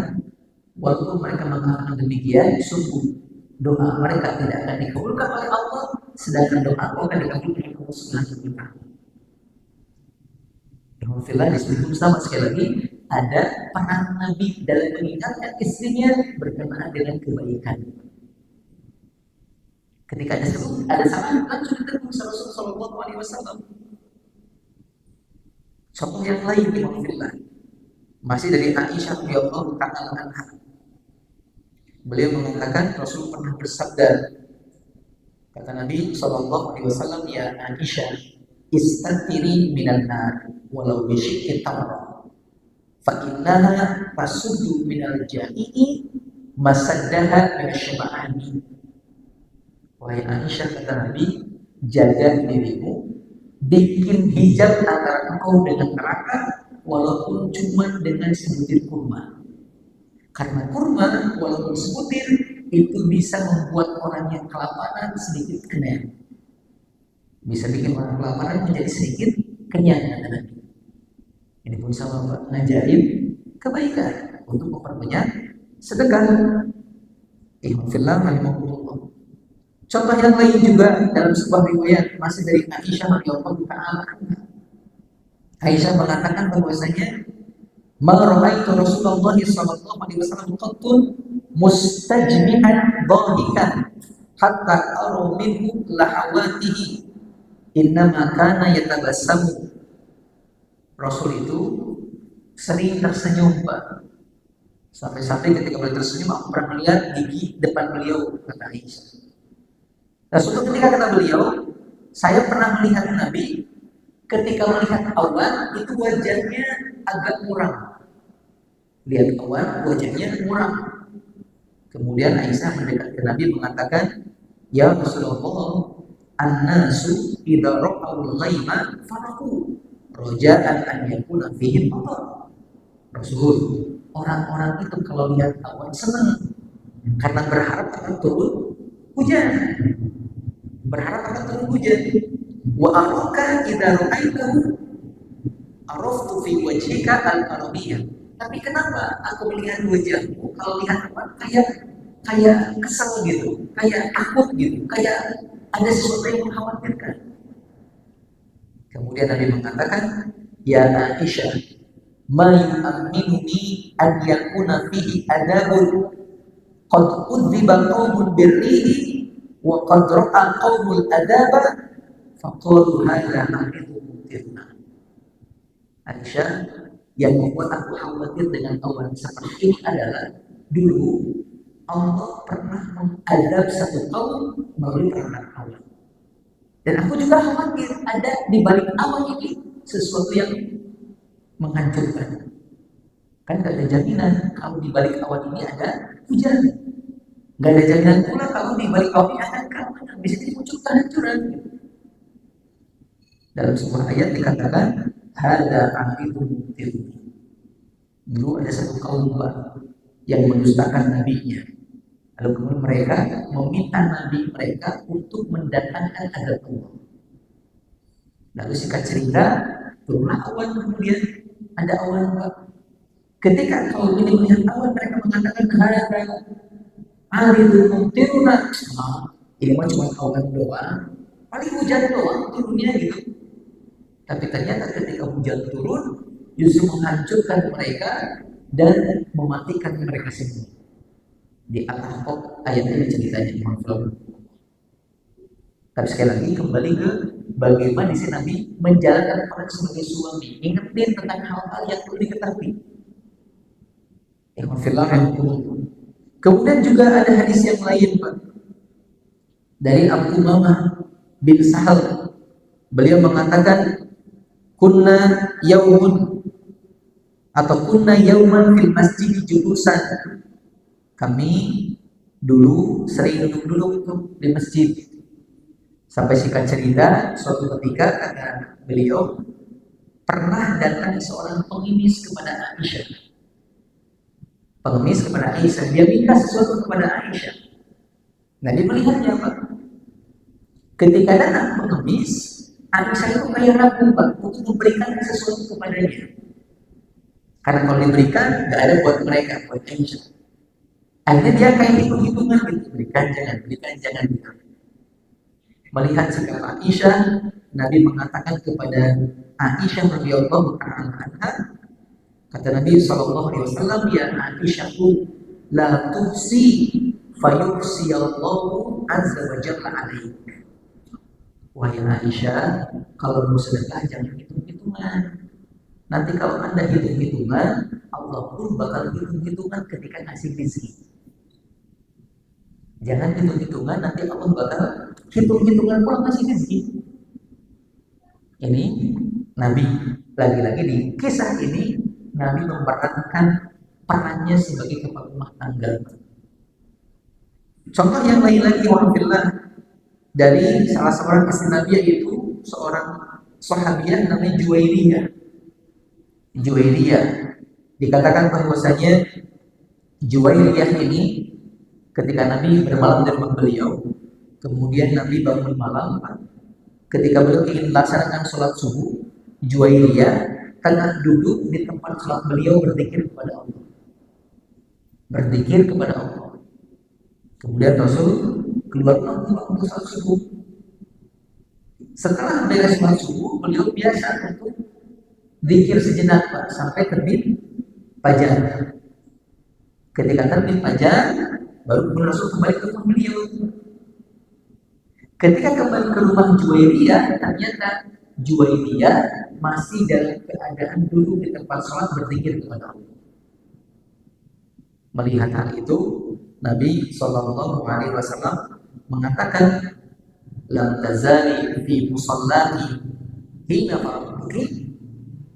walaupun mereka mengatakan demikian, sungguh doa mereka tidak akan dikabulkan oleh Allah, sedangkan doa Allah akan dikabulkan oleh Allah Subhanahu wa taala. Alhamdulillah, disebut sama sekali lagi ada peran Nabi dalam mengingatkan istrinya berkenaan dengan kebaikan. Ketika ada sahabat langsung ditegur Rasulullah Shallallahu Alaihi Wasallam. Contoh yang lain, alhamdulillah, masih dari Aisyah radhiyallahu taala anha. Beliau mengatakan Rasul pernah bersabda, kata Nabi Shallallahu Alaihi Wasallam, ya Aisyah, istatiri minan nar walau bisyikki tamrah, fa innaha tasuddu minal jai'i masaddaha minasyaba'ani. Wahai Aisyah, kata Nabi, jaga dirimu, bikin hijab antara engkau dengan neraka, walaupun cuma dengan sebutir kurma. Karena kurma, walaupun sebutir, itu bisa membuat orang yang kelaparan sedikit kenyang. Bisa bikin orang kelaparan menjadi sedikit kenyang, kata Nabi. Ini pun sama ngajarin kebaikan untuk memperbanyak sedekah. Ihfillah rahimahullah. Contoh yang lain juga dalam sebuah riwayat masih dari Aisyah radhiyallahu taala. Aisyah mengatakan bahwasanya ma ra'aitu Rasulullah sallallahu alaihi wasallam qattun mustajmi'an dhahikan hatta aru minhu lahawatihi innama kana yatabassamu. Rasul itu sering tersenyum, Pak. Sampai-sampai ketika beliau tersenyum, aku pernah melihat gigi depan beliau, kata Aisyah. Nah, suatu ketika kata beliau, saya pernah melihat Nabi ketika melihat awan itu wajahnya agak muram. Lihat awan wajahnya muram. Kemudian Aisyah mendekat ke Nabi mengatakan, ya Rasulullah, an-nasu idza ra'awul ghaima farahu raja'an an yakuna fihi matar. Rasul, orang-orang itu kalau lihat awan senang karena berharap akan turun hujan. Berharap akan turun hujan. Wa araka idza ra'aitahu araftu fi wajhika al-arabiyah. Tapi kenapa aku melihat wajahmu kalau lihat apa kayak kesal gitu, kayak takut gitu, kayak ada sesuatu yang mengkhawatirkan. Kemudian Nabi mengatakan, ya Aisyah, ma yu'minuni an yakuna fihi adabun qad udhiba qaumun birrihi wa qad ra'a qaumul adaba faqalu hadza hadithu mutirna. Aisyah, yang membuat aku khawatir dengan awan seperti ini adalah dulu Allah pernah mengadab satu kaum melalui perangkat awan. Dan aku juga khawatir ada di balik awan ini sesuatu yang menghancurkan. Kan gak ada jaminan kalau di balik awan ini ada hujan. Gak ada jaminan pula kalau di balik awan ini ada keamanan. Bisa jadi muncul kehancuran. Dalam sebuah ayat dikatakan, hada ahlitu mutir. Dulu ada satu kaum yang mendustakan nabinya. Lalu kemudian mereka meminta nabi mereka untuk mendatangkan azab Allah. Lalu singkat cerita, turunlah awan, kemudian ada awan. Ketika kaum ini melihat awan, mereka mengatakan hada aridul mumtiruna. Ini mah cuma awan doang, paling hujan doang turunnya gitu. Tapi ternyata ketika hujan turun, justru menghancurkan mereka dan mematikan mereka semua. Di Al-Ahqaf ayat ini ceritanya Imam Flawi. Tapi sekali lagi kembali ke bagaimana di sini Nabi menjalankan peran sebagai suami, ingetin tentang hal-hal yang perlu diketahui. Kemudian juga ada hadis yang lain, Pak, dari Abu Umamah bin Sahal. Beliau mengatakan, kunna yaumun atau kunna yauman fil masjid julusan. Kami dulu sering duduk-duduk di masjid. Sampai singkat cerita, suatu ketika kata beliau, pernah datang seorang pengemis kepada Aisyah. Pengemis kepada Aisyah, dia minta sesuatu kepada Aisyah. Nah, dia melihatnya, Pak. Ketika datang pengemis, Aisyah itu kayak ragu, Pak, untuk memberikan sesuatu kepadanya. Karena kalau diberikan, nggak ada buat mereka, buat Aisyah. Akhirnya dia kayak hitung-hitungan gitu, berikan jangan gitu. Melihat sikap Aisyah, Nabi mengatakan kepada Aisyah radhiyallahu ta'ala anha, kata Nabi SAW, ya Aisyah, la tuhsi fayuhsi Allahu azza wa jalla alaik. Wahai Aisyah, kalau mau sedekah jangan hitung-hitungan. Nanti kalau Anda hitung-hitungan, Allah pun bakal hitung-hitungan ketika ngasih rezeki. Jangan hitung-hitungan, nanti Allah bakal hitung-hitungan pula ngasih rezeki. Ini Nabi, lagi-lagi di kisah ini Nabi memerankan perannya sebagai kepala rumah tangga. Contoh yang lain lagi, alhamdulillah, dari salah seorang istri Nabi, yaitu seorang sahabiah namanya Juwairiyah. Dikatakan bahwasanya Juwairiyah ini ketika Nabi bermalam di rumah beliau, kemudian Nabi bangun malam, ketika beliau ingin melaksanakan sholat subuh, Juwairiyah tengah duduk di tempat sholat beliau berzikir kepada Allah. Kemudian Rasul keluar untuk sholat subuh. Setelah beres sholat subuh, beliau biasa untuk zikir sejenak, Pak, sampai terbit fajar. Ketika terbit fajar, baru Rasul kembali ke rumah beliau. Ketika kembali ke rumah Juwairiyah, ternyata Juwairiyah masih dalam keadaan duduk di tempat sholat berzikir kepada Allah. Melihat hal itu, Nabi SAW mengatakan, lam tazali fi musallati hina farduki.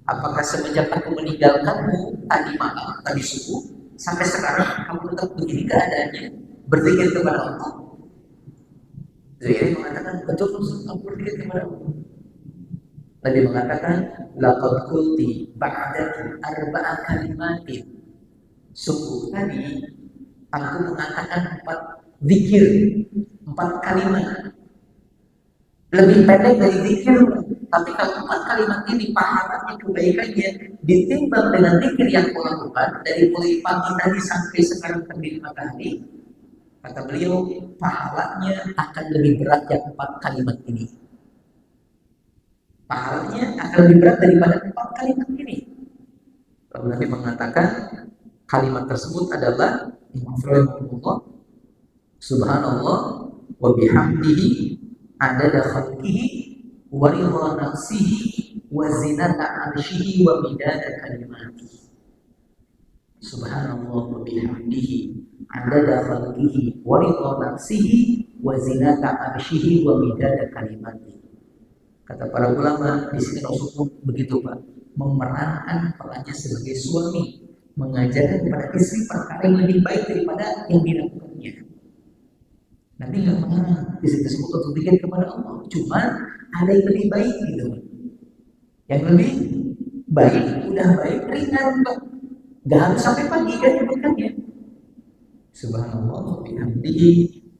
Apakah semenjak aku meninggalkanmu tadi malam, tadi subuh, sampai sekarang kamu tetap begini keadaannya, berzikir kepada Allah? Jadi mengatakan, betul, aku berzikir kepada Allah. Nabi mengatakan, laqad qulti ba'daki arba'a kalimatin. Sungguh tadi aku mengatakan 4 zikir, 4 kalimat. Lebih pendek dari zikir, tapi kalau 4 kalimat ini pahalanya, kebaikannya ditimbang dengan zikir yang kau lakukan dari mulai pagi tadi sampai sekarang terbit matahari, kata beliau, pahalanya akan lebih berat yang 4 kalimat ini. Pahalanya akan lebih berat daripada 4 kalimat ini. Lalu Nabi mengatakan kalimat tersebut adalah Subhanallah wa bihamdihi adada khalqihi wa ridha nafsihi wa zinata arshihi wa midada kalimatihi. Subhanallah wa bihamdihi adada khalqihi wa ridha nafsihi wa zinata arshihi wa midada kalimatihi. Kata para ulama, di sini Rasulullah begitu, Pak, memerankan perannya sebagai suami, mengajarkan kepada istri perkara yang lebih baik daripada yang dilakukannya. Nanti nggak melarang istri tersebut untuk bikin kepada Allah, cuma ada yang lebih baik gitu. Yang lebih baik, udah baik, ringan, Pak. Nggak harus sampai pagi kan dimakannya. Subhanallah wa bihamdihi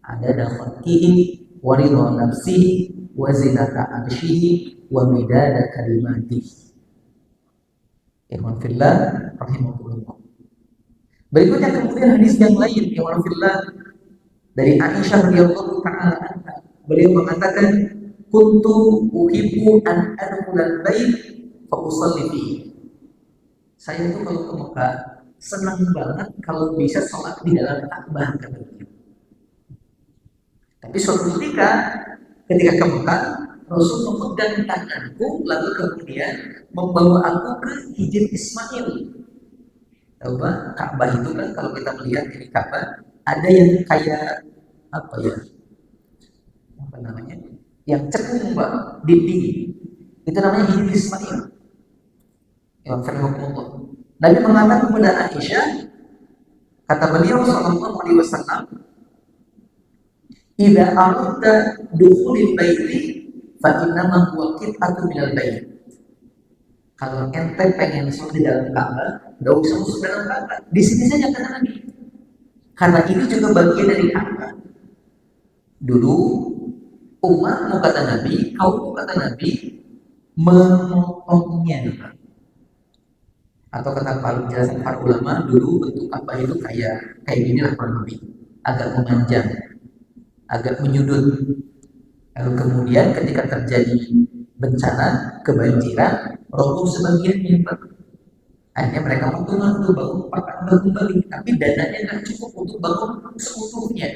adada khalqihi wa ridha nafsihi wa zinata arsyihi wa midada kalimatihi. Ikhwan fillah rahimakumullah. Berikutnya kemudian hadis yang lain, ikhwan fillah, dari Aisyah radhiyallahu taala anha. Beliau mengatakan, "Kuntu uhibbu an adkhulal bait fa usalli fihi." Saya itu kalau ke Mekah senang banget kalau bisa sholat di dalam Ka'bah, kata beliau. Tapi suatu ketika ke Mekah, Rasul memegang tanganku lalu kemudian membawa aku ke Hijr Ismail. Tahu Pak, Ka'bah itu kan kalau kita melihat ini Ka'bah ada yang kayak apa ya? Apa namanya? Yang cekung Pak, dinding. Itu namanya Hijr Ismail. Ya, Nabi mengatakan kepada Aisyah, kata beliau sallallahu alaihi wasallam, "Idza aradta dukhulil baiti fa innama huwa qit'atun minal bait." Kalau ente pengen masuk di dalam Ka'bah, enggak usah masuk dalam Ka'bah. Di sini saja kata Nabi. Karena ini juga bagian dari Ka'bah. Dulu umatmu kata Nabi, kaummu kata Nabi memotongnya. Atau kata penjelasan para ulama, dulu bentuk Ka'bah itu kayak gini lah kurang lebih, agak memanjang, agak menyudut. Lalu kemudian ketika terjadi bencana, kebanjiran, roboh sebagiannya. Akhirnya mereka patungan untuk bangun kembali, tapi dananya nggak cukup untuk bangun seutuhnya.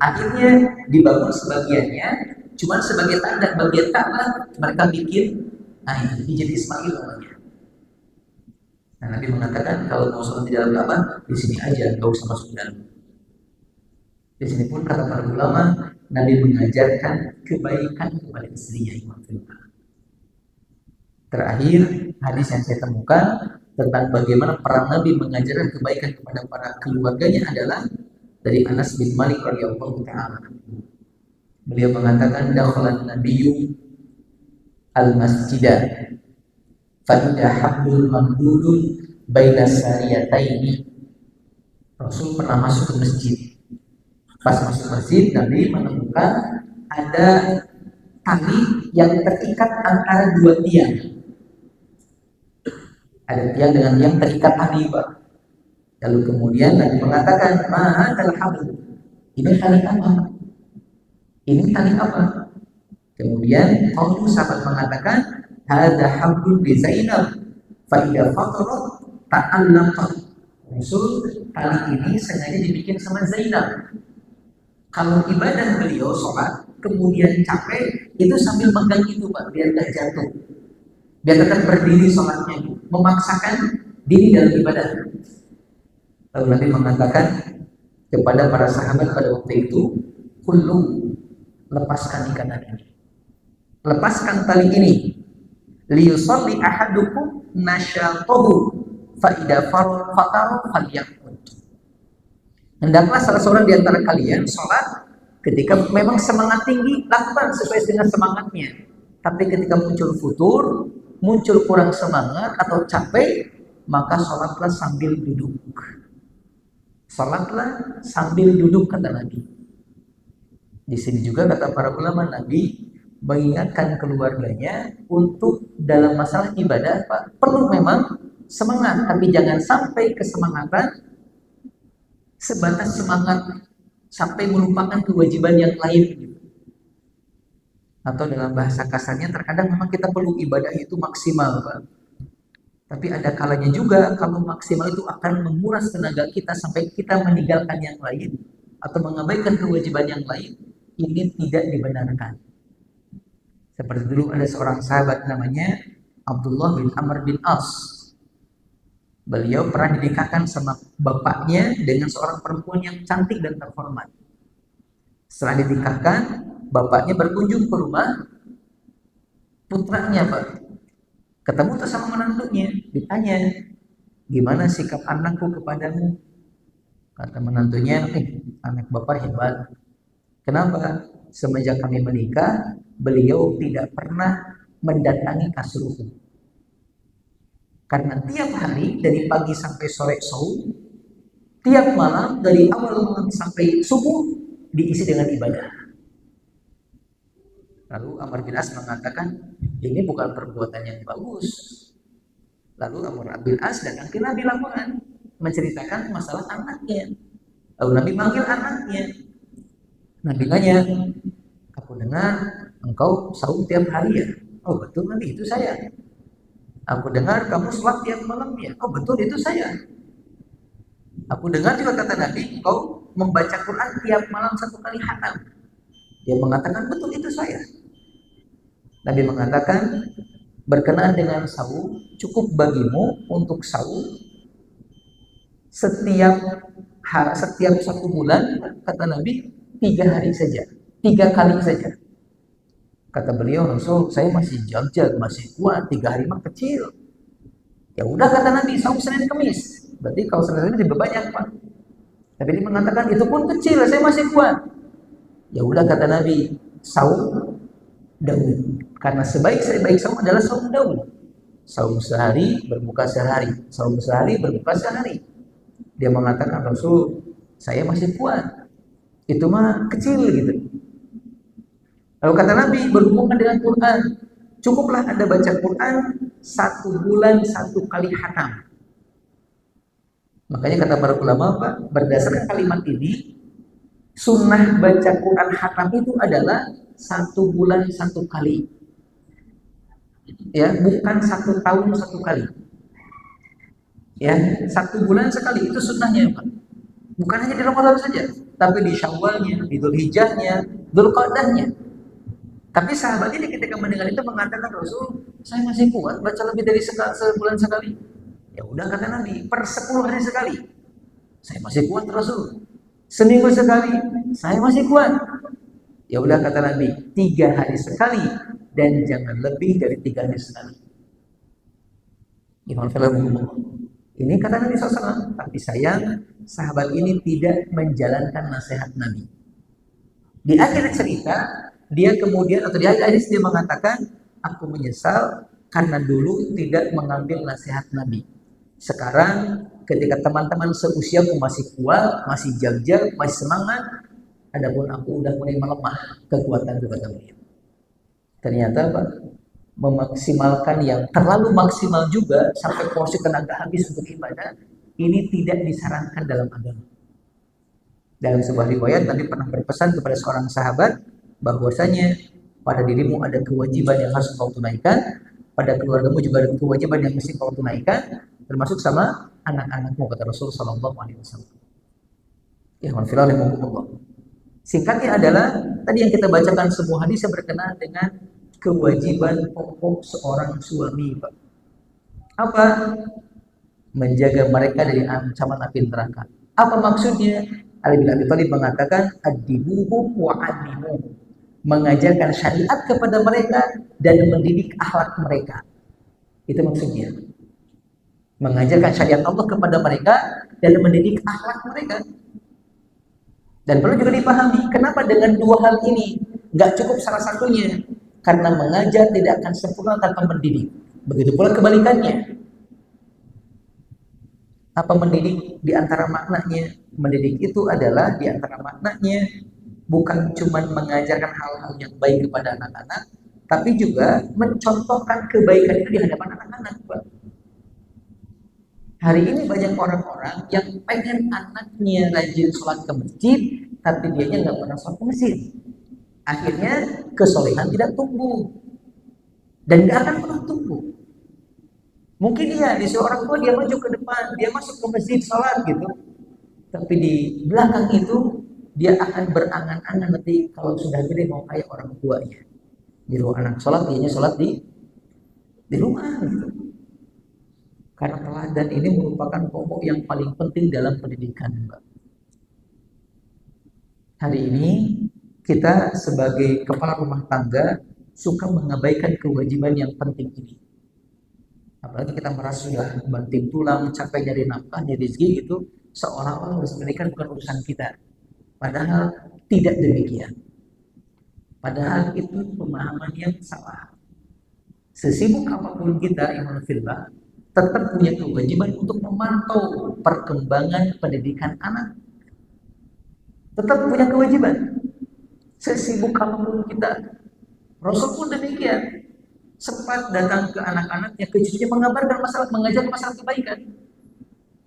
Akhirnya dibangun sebagiannya, cuma sebagai tanda bagian Ka'bah mereka bikin, ini jadi Ismail namanya. Nah, Nabi mengatakan kalau mau sholat di dalam Ka'bah di sini aja, nggak usah masuk dalam. Di sini pun kata para ulama, Nabi mengajarkan kebaikan kepada istrinya. Terakhir, hadis yang saya temukan tentang bagaimana peran Nabi mengajarkan kebaikan kepada para keluarganya adalah dari Anas bin Malik radhiyallahu taala. Beliau mengatakan, "Dakhalan Nabiyyu al-masjidah fa idza hablul mamdudun baina sariyataini." Rasul pernah masuk ke masjid. Pas masuk masjid, Nabi menemukan ada tali yang terikat antara dua tiang. Ada tiang dengan tiang terikat tali, Pak. Lalu kemudian Nabi mengatakan, "Ma'adal habl." Ini tali apa? Ini tali apa? Kemudian qalu sahabat mengatakan, "Hadza hablun li Zainab fa idza fatarat ta'allaqat." Rasul, tali ini sengaja dibikin sama Zainab. Kalau ibadah beliau sholat, kemudian capek, itu sambil megang itu Pak, biar gak jatuh. Biar tetap berdiri sholatnya, memaksakan diri dalam ibadah. Lalu Nabi mengatakan kepada para sahabat pada waktu itu, "Kullu, lepaskan ikatan ini. Lepaskan tali ini. Liyusalli ahadukum nasyatahu fa idza fatara falyaqut." Hendaklah salah seorang di antara kalian sholat ketika memang semangat tinggi, lakukan sesuai dengan semangatnya. Tapi ketika muncul futur, muncul kurang semangat atau capek, maka sholatlah sambil duduk. Sholatlah sambil duduk, kata Nabi. Di sini juga kata para ulama, Nabi mengingatkan keluarganya untuk dalam masalah ibadah, Pak, perlu memang semangat, tapi jangan sampai kesemangatan sebatas semangat sampai melupakan kewajiban yang lain. Atau dalam bahasa kasarnya, terkadang memang kita perlu ibadah itu maksimal, Pak. Tapi ada kalanya juga kalau maksimal itu akan menguras tenaga kita sampai kita meninggalkan yang lain atau mengabaikan kewajiban yang lain. Ini tidak dibenarkan. Seperti dulu ada seorang sahabat namanya Abdullah bin Amr bin As. Beliau pernah dinikahkan sama bapaknya dengan seorang perempuan yang cantik dan terhormat. Setelah dinikahkan, bapaknya berkunjung ke rumah putranya, Pak. Ketemu tuh sama menantunya, ditanya, "Gimana sikap anakku kepadamu?" Kata menantunya, "Anak bapak hebat. Kenapa? Semenjak kami menikah, beliau tidak pernah mendatangi kasurku. Karena tiap hari dari pagi sampai sore saum, tiap malam dari awal malam sampai subuh diisi dengan ibadah. Lalu Amr bin As mengatakan, ini bukan perbuatan yang bagus. Lalu Amr bin As datang ke Nabi laporan, menceritakan masalah anaknya. Lalu Nabi manggil anaknya. Nabi tanya, aku dengar engkau saum tiap hari ya? Oh betul Nabi, itu saya. Aku dengar kamu sholat tiap malam ya? Oh betul, itu saya. Aku dengar juga kata Nabi, engkau membaca Quran tiap malam 1 kali khatam. Dia mengatakan, betul itu saya. Nabi mengatakan, berkenaan dengan saum, cukup bagimu untuk saum setiap 1 bulan, kata Nabi, 3 hari saja, 3 kali saja. Kata beliau, Rasul, saya masih jag-jag, masih kuat, 3 hari mah kecil. Ya udah kata Nabi, saum Senin Kamis. Berarti kalau Senin Kamis lebih banyak Pak. Tapi dia mengatakan itu pun kecil, saya masih kuat. Ya udah kata Nabi, saum Daud. Karena sebaik-baik saum adalah saum Daud. Saum sehari, berbuka sehari. Saum sehari, berbuka sehari. Dia mengatakan, Rasul, saya masih kuat. Itu mah kecil gitu. Lalu kata Nabi, berhubungan dengan Quran, cukuplah Anda baca Quran 1 bulan 1 kali khatam. Makanya kata para ulama, Pak, berdasarkan kalimat ini, sunnah baca Quran khatam itu adalah 1 bulan 1 kali. Ya, bukan 1 tahun 1 kali. Ya, 1 bulan sekali itu sunnahnya, Pak. Bukan hanya di Ramadan saja, tapi di Syawalnya, di Dzulhijjahnya, Dzulqa'dahnya. Tapi sahabat ini ketika mendengar itu mengatakan, Rasul, saya masih kuat baca lebih dari sebulan sekali. Ya udah kata Nabi, per 10 hari sekali. Saya masih kuat Rasul. Seminggu sekali, saya masih kuat. Ya udah kata Nabi, 3 hari sekali dan jangan lebih dari 3 hari sekali. Ini kata Nabi SAW. Tapi sayang, sahabat ini tidak menjalankan nasihat Nabi. Di akhir cerita, dia kemudian atau di akhir hadis dia mengatakan, aku menyesal karena dulu tidak mengambil nasihat Nabi. Sekarang ketika teman-teman seusiaku masih kuat, masih jag-jag, masih semangat, adapun aku udah mulai melemah kekuatan kata beliau. Ternyata Pak, memaksimalkan yang terlalu maksimal juga sampai porsi tenaga habis untuk ibadah, ini tidak disarankan dalam agama. Dalam sebuah riwayat Nabi pernah berpesan kepada seorang sahabat bahwasanya pada dirimu ada kewajiban yang harus kau tunaikan, pada keluargamu juga ada kewajiban yang mesti kau tunaikan, termasuk sama anak-anakmu, kata Rasul sallallahu alaihi wasallam. Ya, Allah. Singkatnya adalah tadi yang kita bacakan sebuah hadis yang berkenaan dengan kewajiban pokok seorang suami, Pak. Apa? Menjaga mereka dari ancaman api neraka. Apa maksudnya? Ali bin Abi Thalib mengatakan, ad-dibuhum wa alimuhum, mengajarkan syariat kepada mereka dan mendidik akhlak mereka. Itu maksudnya. Mengajarkan syariat Allah kepada mereka dan mendidik akhlak mereka. Dan perlu juga dipahami, kenapa dengan 2 hal ini nggak cukup salah satunya? Karena mengajar tidak akan sempurna tanpa mendidik. Begitu pula kebalikannya. Apa mendidik di antara maknanya? Mendidik itu adalah di antara maknanya bukan cuma mengajarkan hal-hal yang baik kepada anak-anak, tapi juga mencontohkan kebaikan itu di hadapan anak-anak, Pak. Hari ini banyak orang-orang yang pengen anaknya rajin sholat ke masjid, tapi dianya nggak pernah sholat ke masjid. Akhirnya kesolehan tidak tumbuh dan nggak akan pernah tumbuh. Mungkin iya di seorang tua dia maju ke depan, dia masuk ke masjid sholat gitu, tapi di belakang itu dia akan berangan-angan nanti kalau sudah gede mau kayak orang tuanya. Nyuruh anak sholat, dianya sholat di rumah gitu. Karena teladan ini merupakan pokok yang paling penting dalam pendidikan, Mbak. Hari ini kita sebagai kepala rumah tangga suka mengabaikan kewajiban yang penting ini. Apalagi kita merasa sudah banting tulang, capek nyari nafkah, nyari rezeki itu seolah-olah harus pendidikan bukan urusan kita. Padahal tidak demikian. Padahal itu pemahaman yang salah. Sesibuk apapun kita, iman fillah, tetap punya kewajiban untuk memantau perkembangan pendidikan anak. Tetap punya kewajiban. Sesibuk apapun kita, Rasul pun demikian. Sempat datang ke anak-anaknya, ke cucunya mengabarkan masalah, mengajar masalah kebaikan.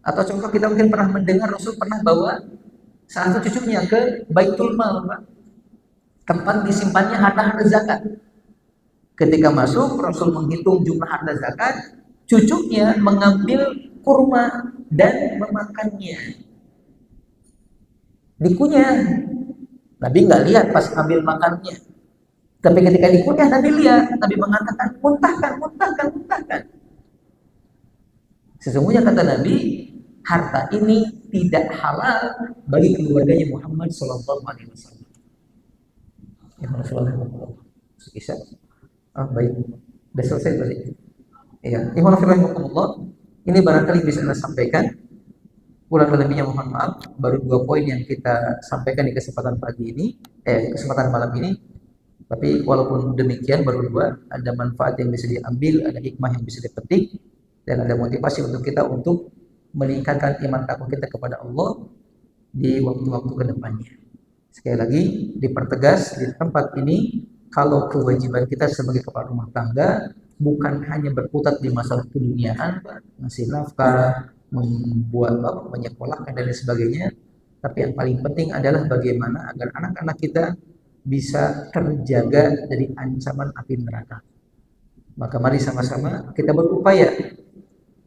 Atau contoh kita mungkin pernah mendengar Rasul pernah bawa salah satu cucunya ke Baitul Mal, Pak, tempat disimpannya harta-harta zakat. Ketika masuk, Rasul menghitung jumlah harta zakat, cucunya mengambil kurma dan memakannya. Dikunyah. Nabi nggak lihat pas ambil makannya. Tapi ketika dikunyah, Nabi lihat. Nabi mengatakan, muntahkan, muntahkan, muntahkan. Sesungguhnya kata Nabi, harta ini tidak halal bagi keluarganya Muhammad Sallallahu Alaihi Wasallam. Ya Rasulullah. Bisa. Baik. Sudah selesai tadi. Ya, ini barangkali bisa Anda sampaikan. Kurang lebihnya mohon maaf. Baru 2 poin yang kita sampaikan di kesempatan pagi ini, kesempatan malam ini. Tapi walaupun demikian baru 2, ada manfaat yang bisa diambil, ada hikmah yang bisa dipetik, dan ada motivasi untuk kita untuk meningkatkan iman takwa kita kepada Allah di waktu-waktu kedepannya. Sekali lagi dipertegas di tempat ini, kalau kewajiban kita sebagai kepala rumah tangga bukan hanya berkutat di masalah keduniaan, ngasih nafkah, membuat menyekolahkan dan lain sebagainya, tapi yang paling penting adalah bagaimana agar anak-anak kita bisa terjaga dari ancaman api neraka. Maka mari sama-sama kita berupaya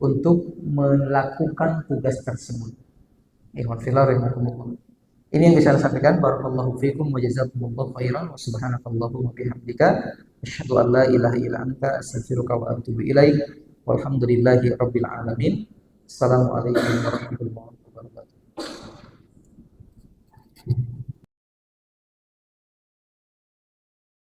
untuk melakukan tugas tersebut. Ini yang bisa saya sampaikan. Barakallahu fiikum wa jazakumullahu khairan wa subhanakallahumma bihamdika asyhadu an la ilaha illa anta astaghfiruka wa atubu ilaik. Walhamdulillahi rabbil alamin. Assalamualaikum warahmatullahi wabarakatuh.